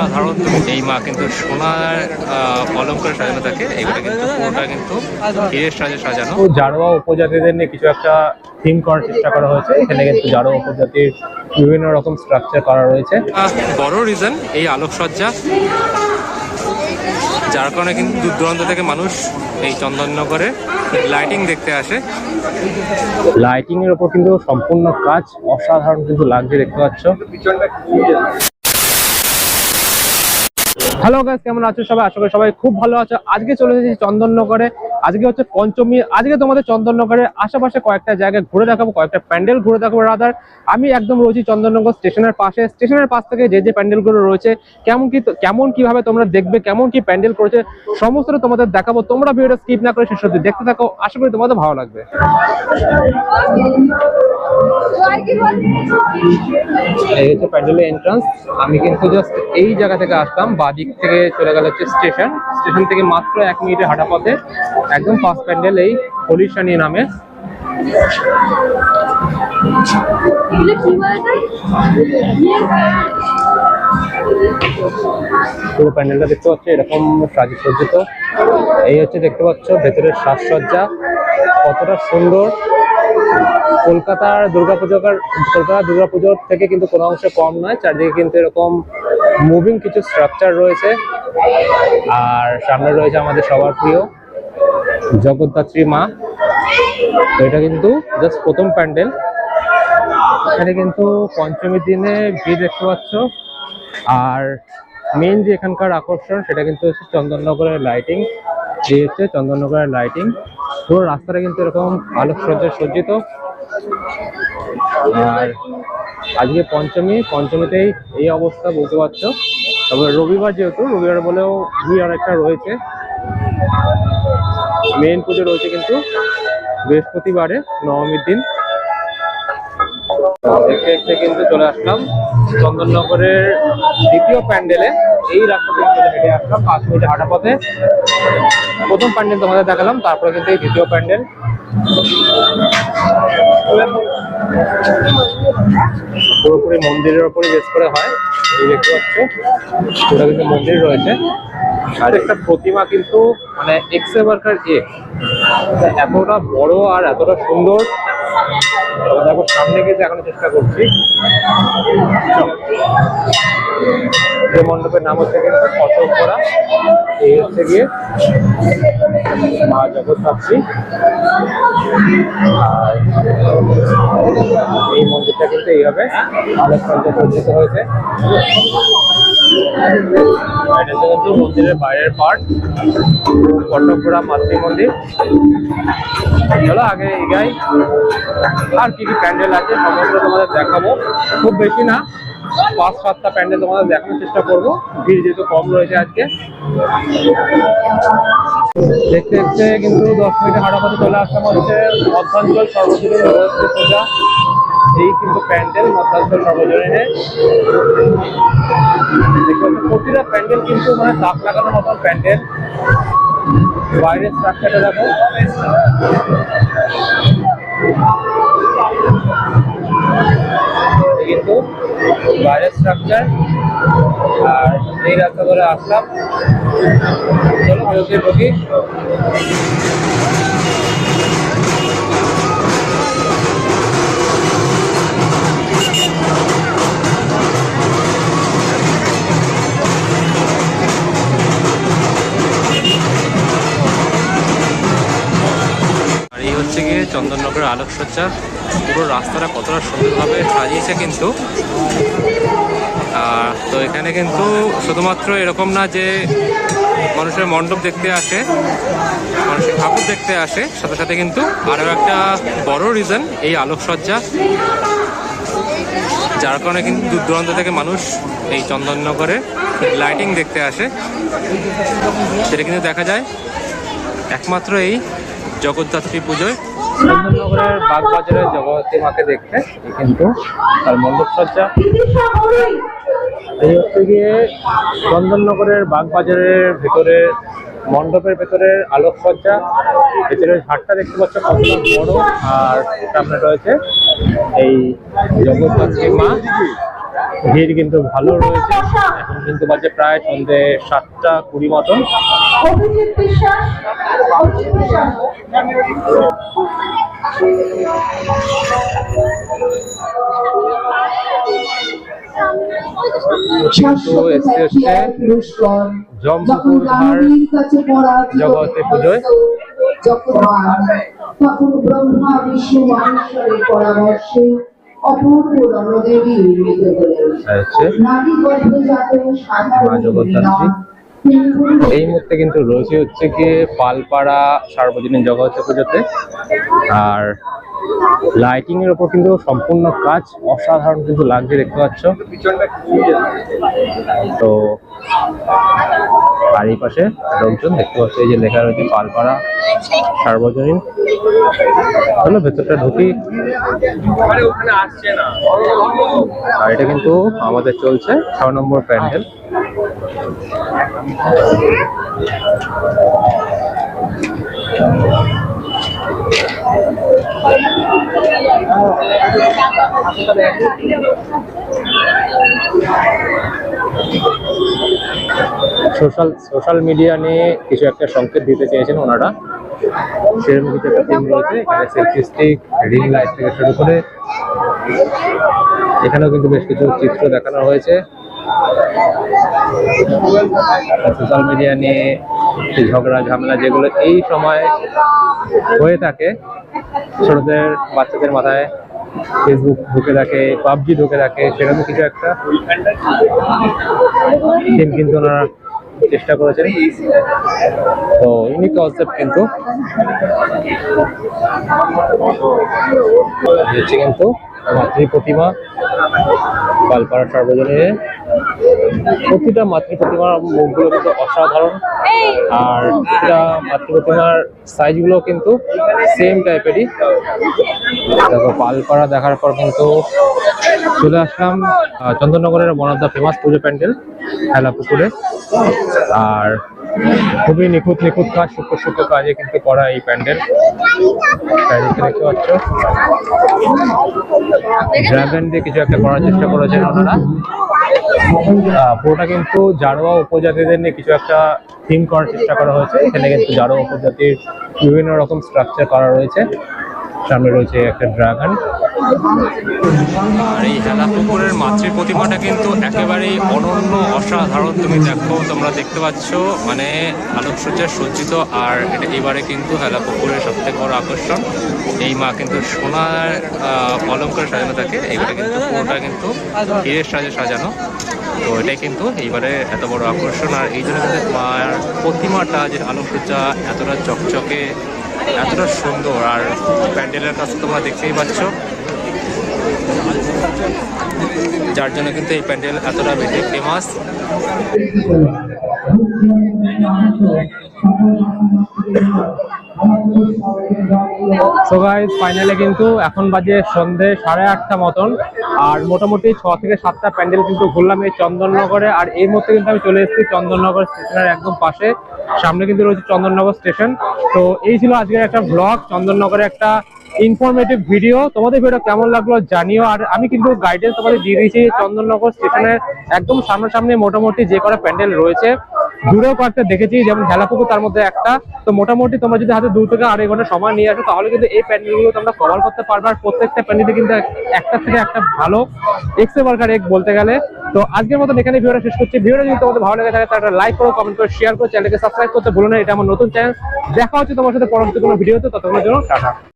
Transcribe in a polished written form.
অসাধারণ। এই মা কিন্তু সোনার অলঙ্কারে সাজানো থাকে, এগুলো কিন্তু পুরোটা কিন্তু হীরের সাজে সাজানো। জারোয়া উপজাতিদের নিয়ে কিছু একটা থিম করার চেষ্টা করা হয়েছে। এখানে কিন্তু জারোয়া উপজাতির বিভিন্ন রকম স্ট্রাকচার করা রয়েছে। বড় রিজন এই আলোকসজ্জা, যার কারণে কিন্তু দূর দূরান্ত থেকে মানুষ এই চন্দননগরে লাইটিং দেখতে আসে। লাইটিং এর উপর কিন্তু সম্পূর্ণ কাজ অসাধারণ কিন্তু লাগছে, দেখতে পাচ্ছ। হ্যালো গাইস, কেমন আছো সবাই? আশা করি সবাই খুব ভালো আছো। আজকে চলে এসেছি চন্দননগরে। আজকে হচ্ছে পঞ্চমী। আজকে তোমাদের চন্দননগরের আশেপাশে কয়েকটা জায়গায় ঘুরে দেখাবো, কয়েকটা প্যান্ডেল ঘুরে দেখাবো। রাদার আমি একদম রয়েছি চন্দননগর স্টেশনের পাশে। স্টেশনের পাশ থেকে যে যে প্যান্ডেলগুলো রয়েছে, কেমন কিভাবে তোমরা দেখবে, কেমন কি প্যান্ডেল করেছে, সমস্তটা তোমাদের দেখাবো। তোমরা ভিডিওটা স্কিপ না করে শেষ অবধি দেখতে থাকো, আশা করি তোমাদের ভালো লাগবে। এই হচ্ছে প্যান্ডেলের এন্ট্রান্স। আমি কিন্তু জাস্ট এই জায়গা থেকে আসলাম, বাদিক থেকে চলে গেল হচ্ছে স্টেশন থেকে মাত্র 1 মিনিটের হাঁটা পথে একদম ফার্স্ট প্যান্ডেল এই হলিশানি নামে। পুরো প্যান্ডেলটা দেখতে পাচ্ছ এরকম সাজসজ্জিত। এই হচ্ছে দেখতে পাচ্ছ ভেতরের সাজসজ্জা কতটা সুন্দর। কলকাতার দুর্গাপুজোর থেকে কিন্তু কোনো অংশে কম নয়। চারদিকে কিন্তু এরকম মুভিং কিছু স্ট্রাকচার রয়েছে। আর সামনে রয়েছে আমাদের সবার প্রিয় জগদ্ধাত্রী মা। তো এটা কিন্তু জাস্ট প্রথম প্যান্ডেল। এখানে কিন্তু পঞ্চমীর দিনে ভিড় দেখতে পাচ্ছ। আর মেন যে এখানকার আকর্ষণ সেটা কিন্তু হচ্ছে চন্দননগরের লাইটিং। এই হচ্ছে চন্দননগরের লাইটিং। পুরো রাস্তাটা কিন্তু এরকম আলোকসজ্জায় সজ্জিত। আর আজকে পঞ্চমীতেই এই অবস্থা, বলতে পারছো। তবে রবিবার, যেহেতু রবিবার বলেও ভিড় অনেকটা রয়েছে। মেন পুজো রয়েছে কিন্তু বৃহস্পতিবারে, নবমীর দিন। দেখতে দেখতে কিন্তু চলে আসলাম চন্দননগরের দ্বিতীয় প্যান্ডেলে। এই রাস্তা থেকে চলে হেঁটে আসলাম 5 মিনিটের হাঁটা পথে। প্রথম প্যান্ডেল তোমাদের দেখালাম, তারপরে কিন্তু এই দ্বিতীয় প্যান্ডেল। পুরোপুরি মন্দিরের উপরে বেস করে হয়। এই দেখতে পাচ্ছ ওটা কিন্তু মন্দির রয়েছে। আর একটা প্রতিমা কিন্তু মানে এক্স ওয়ার্কার এতটা বড় আর এতটা সুন্দর। দেখো সামনে গিয়ে দেখানোর চেষ্টা করছি। যে মণ্ডপের নাম হচ্ছে কিন্তু কটকপাড়া। এই হচ্ছে গিয়ে মা জগদ্ধাত্রী। আর এই মন্দিরটা কিন্তু এইভাবে আলোকসজ্জা সজ্জিত হয়েছে। এটা কিন্তু মন্দিরের বাইরের পার্ট, কটকপাড়া মাতৃ মন্দির। চলো আগে এগাই, আর কি কি প্যান্ডেল আছে সমস্ত তোমাদের দেখাবো। খুব বেশি না, 5-7টা প্যান্ডেল তোমাদের দেখানোর চেষ্টা করবো। ভিড় যেহেতু কম রয়েছে আজকে। দেখতে দেখতে কিন্তু 10 মিনিটের হাঁটা পথে চলে আসলাম হচ্ছে মধ্যাঞ্চল সর্বজনীন সরস্বতী পূজা। এই কিন্তু প্যান্ডেল মধ্যাঞ্চল সর্বজনীনে। প্রতিটা প্যান্ডেল কিন্তু মানে তাক লাগানোর মতন প্যান্ডেল। বাইরের স্ট্রাকচারটা দেখো, কিন্তু বাইরের স্ট্রাকচার। আর এই রাস্তা ধরে আসলাম। চলো বেরোতে ঢুকি। এই হচ্ছে গিয়ে চন্দননগরের আলোকসজ্জা। পুরো রাস্তাটা কতটা সুন্দরভাবে সাজিয়েছে কিন্তু। তো এখানে কিন্তু শুধুমাত্র এরকম না যে মানুষের মণ্ডপ দেখতে আসে, মানুষের ঠাকুর দেখতে আসে, সাথে সাথে কিন্তু আরও একটা বড় রিজন এই আলোকসজ্জা, যার কারণে কিন্তু দূর দূরান্ত থেকে মানুষ এই চন্দননগরে লাইটিং দেখতে আসে। সেটা কিন্তু দেখা যায় একমাত্র এই জগদ্ধাত্রী পুজোয়। চন্দননগরের বাগবাজারের জগদ্ধাত্রী মাকে দেখতে কিন্তু তার মণ্ডপ সজ্জা। এই হচ্ছে গিয়ে চন্দননগরের বাগবাজারের ভেতরে মণ্ডপের ভেতরের আলোকসজ্জা। ভেতরের ঘাটটা দেখতে পাচ্ছ কতটা বড়। আর সামনে রয়েছে এই জগদ্ধাত্রী মা। ভিড় কিন্তু ভালো রয়েছে। এখন কিন্তু বাজে প্রায় সন্ধ্যে 7:20 মতন। জম্পুকুর ধার জগতে পুজোয় তখন ব্রহ্মা বিষ্ণু মহেশ্বরের পরামর্শে অপূর্ব রণদেবী নির্মিত হলেন। নারী গর্ভজাত সাধারণ এই মুহূর্তে কিন্তু রয়েছে হচ্ছে গিয়ে পালপাড়া সার্বজনীন জগতে পুজোতে। আর লাইটিং এর উপর কিন্তু সম্পূর্ণ কাজ অসাধারণ কিন্তু লাগছে, দেখতে পাচ্ছ। তো আর এই পাশে লোকজন দেখতে পাচ্ছ, এই যে লেখা রয়েছে পালপাড়া সার্বজনীন। চলো ভেতরটা ঢুকি। আর এটা কিন্তু আমাদের চলছে 6 নম্বর প্যান্ডেল। সোশ্যাল মিডিয়া নিয়ে কিছু একটা সংকেত দিতে চেয়েছেন ওনারা, সেরকম কিছু একটা থিম রয়েছে। এখানে সেলফি স্টিক, রিং লাইট থেকে শুরু করে এখানেও কিন্তু বেশ কিছু চিত্র দেখানো হয়েছে। সোশ্যাল মিডিয়া নিয়ে ঝগড়া ঝামেলা যেগুলো এই সময় হয়ে থাকে, ছোটদের বাচ্চাদের মাথায় ফেসবুক ঢুকে থাকে, পাবজি ঢুকে থাকে, সেরকম কিছু একটা থিম কিন্তু ওনারা চেষ্টা করেছেন। তো ইউনিক কনসেপ্ট কিন্তু হচ্ছে কিন্তু মাতৃ প্রতিমা পালপাড়া সার্বজনীনে। প্রতিটা মাতৃ প্রতিমার মুখগুলো কিন্তু অসাধারণ, আর প্রতিটা মাতৃ প্রতিমার সাইজগুলো কিন্তু সেম টাইপেরই। দেখো পালপাড়া দেখার পর কিন্তু চলে আসলাম চন্দননগরের ওয়ান অফ দ্য ফেমাস পুজো প্যান্ডেল হেলাপুকুরে। আর খুবই নিখুঁত কাজ, সূক্ষ্ম কাজে কিন্তু করা এই প্যান্ডেল। দেখতে পাচ্ছ ড্রাগন দিয়ে কিছু একটা করার চেষ্টা করেছেন ওনারা। পুরোটা কিন্তু জারোয়া উপজাতিদের নিয়ে কিছু একটা থিম করার চেষ্টা করা হয়েছে। এখানে কিন্তু জারোয়া উপজাতির বিভিন্ন রকম স্ট্রাকচার করা রয়েছে। সামনে রয়েছে একটা ড্রাগন। আর এই হেলাপুকুরের মাতৃ প্রতিমাটা কিন্তু একেবারেই অনন্য, অসাধারণ। তুমি দেখো, তোমরা দেখতে পাচ্ছ, মানে আলোকসজ্জায় সজ্জিত। আর এটা এবারে কিন্তু হেলাপুকুরের সবথেকে বড় আকর্ষণ। এই মা কিন্তু সোনার অলঙ্কারে সাজানো থাকে, এবারে কিন্তু পুরোটা কিন্তু হীরের সাজে সাজানো। তো এটাই কিন্তু এইবারে এত বড় আকর্ষণ। আর এই জন্য কিন্তু মার প্রতিমাটা যে আলোকসজ্জা এতটা চকচকে, এতটা সুন্দর। আর প্যান্ডেলের কাছে তোমরা দেখতেই পাচ্ছ, যার জন্য কিন্তু এই প্যান্ডেল এতটা বেশি ফেমাস। সো গাইস, ফাইনালি কিন্তু এখন বাজে সন্ধ্যে 8:30 মতন। আর মোটামুটি 6 থেকে 7টা প্যান্ডেল কিন্তু ঘুরলাম এই চন্দননগরে। আর এই মুহূর্তে কিন্তু আমি চলে এসেছি চন্দননগর স্টেশনের একদম পাশে। সামনে কিন্তু রয়েছে চন্দননগর স্টেশন। তো এই ছিল আজকের একটা ব্লগ, চন্দননগরের একটা ইনফরমেটিভ ভিডিও। তোমাদের ভিডিও কেমন লাগলো জানিও। আর আমি কিন্তু গাইডেন্স তোমাদের দিয়ে দিয়েছি চন্দননগর স্টেশনের একদম সামনাসামনি মোটামুটি যে কটা প্যান্ডেল রয়েছে। দূরেও কয়েকটা দেখেছি, যেমন হেলাপুকুর তার মধ্যে একটা। তো মোটামুটি তোমরা যদি হাতে 2 থেকে 2.5 ঘন্টা সময় নিয়ে আসো, তাহলে কিন্তু এই প্যান্ডেলগুলো তোমরা কভার করতে পারবে। আর প্রত্যেকটা প্যান্ডেলে কিন্তু একটা থেকে একটা ভালো এক্সেবার্কার এক বলতে গেলে। তো আজকের মতন এখানে ভিডিওটা শেষ করছি। ভিডিওটা যদি তোমাদের ভালো লেগে থাকে তাহলে একটা লাইক করো, কমেন্ট করো, শেয়ার করো, চ্যানেলকে সাবস্ক্রাইব করতে ভুলো না। এটা আমার নতুন চ্যানেল। দেখা হচ্ছে তোমার সাথে পরবর্তী কোনো ভিডিওতে। ততক্ষণের জন্য টাটা।